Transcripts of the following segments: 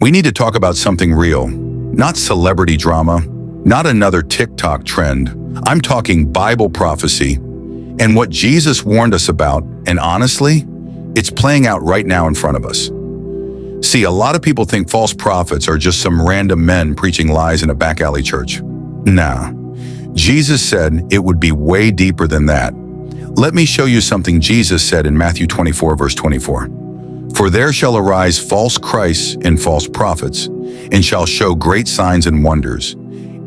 We need to talk about something real, not celebrity drama, not another TikTok trend. I'm talking Bible prophecy and what Jesus warned us about, and honestly, it's playing out right now in front of us. See, a lot of people think false prophets are just some random men preaching lies in a back alley church. Nah, Jesus said it would be way deeper than that. Let me show you something Jesus said in Matthew 24, verse 24. For there shall arise false Christs and false prophets, and shall show great signs and wonders,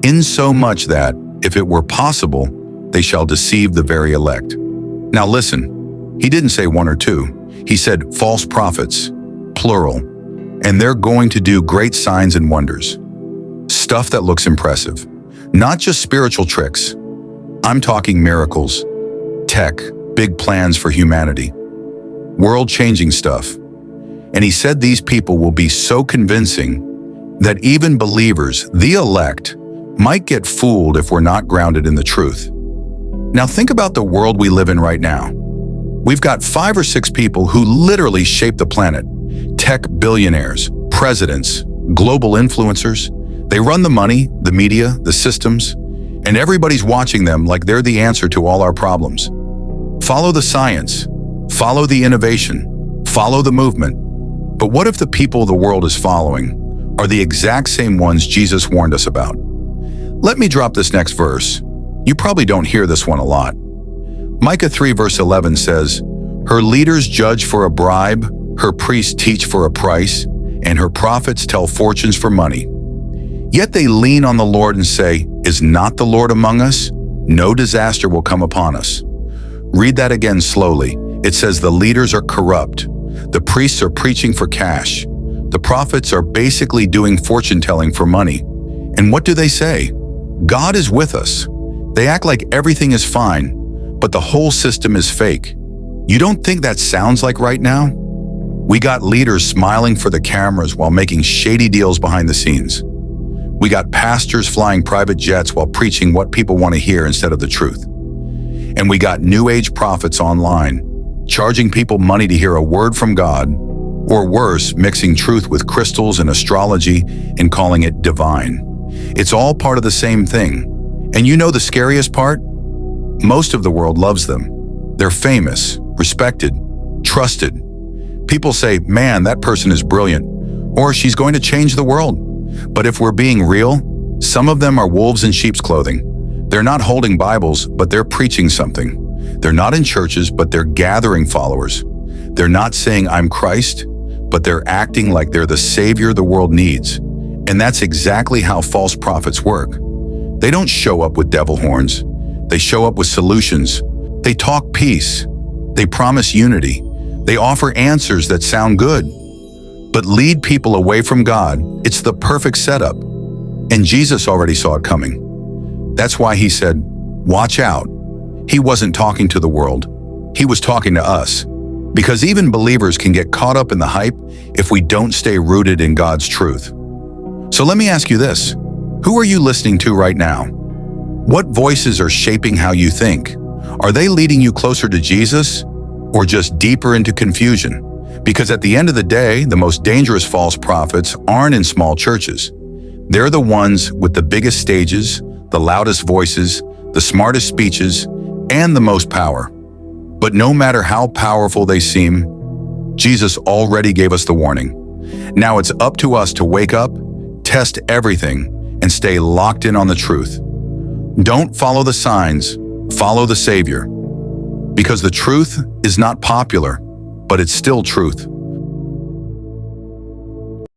insomuch that, if it were possible, they shall deceive the very elect. Now listen, he didn't say one or two. He said false prophets, plural, and they're going to do great signs and wonders. Stuff that looks impressive. Not just spiritual tricks. I'm talking miracles, tech, big plans for humanity, world-changing stuff. And he said these people will be so convincing that even believers, the elect, might get fooled if we're not grounded in the truth. Now think about the world we live in right now. We've got 5 or 6 people who literally shape the planet. Tech billionaires, presidents, global influencers. They run the money, the media, the systems, and everybody's watching them like they're the answer to all our problems. Follow the science, follow the innovation, follow the movement. But what if the people the world is following are the exact same ones Jesus warned us about? Let me drop this next verse. You probably don't hear this one a lot. Micah 3 verse 11 says, her leaders judge for a bribe, her priests teach for a price, and her prophets tell fortunes for money. Yet they lean on the Lord and say, is not the Lord among us? No disaster will come upon us. Read that again slowly. It says the leaders are corrupt. The priests are preaching for cash. The prophets are basically doing fortune-telling for money. And what do they say? God is with us. They act like everything is fine, but the whole system is fake. You don't think that sounds like right now? We got leaders smiling for the cameras while making shady deals behind the scenes. We got pastors flying private jets while preaching what people want to hear instead of the truth. And we got New Age prophets online, charging people money to hear a word from God, or worse, mixing truth with crystals and astrology and calling it divine. It's all part of the same thing. And you know the scariest part? Most of the world loves them. They're famous, respected, trusted. People say, man, that person is brilliant, or she's going to change the world. But if we're being real, some of them are wolves in sheep's clothing. They're not holding Bibles, but they're preaching something. They're not in churches, but they're gathering followers. They're not saying, I'm Christ, but they're acting like they're the savior the world needs. And that's exactly how false prophets work. They don't show up with devil horns. They show up with solutions. They talk peace. They promise unity. They offer answers that sound good, but lead people away from God. It's the perfect setup. And Jesus already saw it coming. That's why he said, watch out. He wasn't talking to the world. He was talking to us. Because even believers can get caught up in the hype if we don't stay rooted in God's truth. So let me ask you this. Who are you listening to right now? What voices are shaping how you think? Are they leading you closer to Jesus or just deeper into confusion? Because at the end of the day, the most dangerous false prophets aren't in small churches. They're the ones with the biggest stages, the loudest voices, the smartest speeches, and the most power. But no matter how powerful they seem, Jesus already gave us the warning. Now it's up to us to wake up, test everything, and stay locked in on the truth. Don't follow the signs, follow the Savior. Because the truth is not popular, but it's still truth.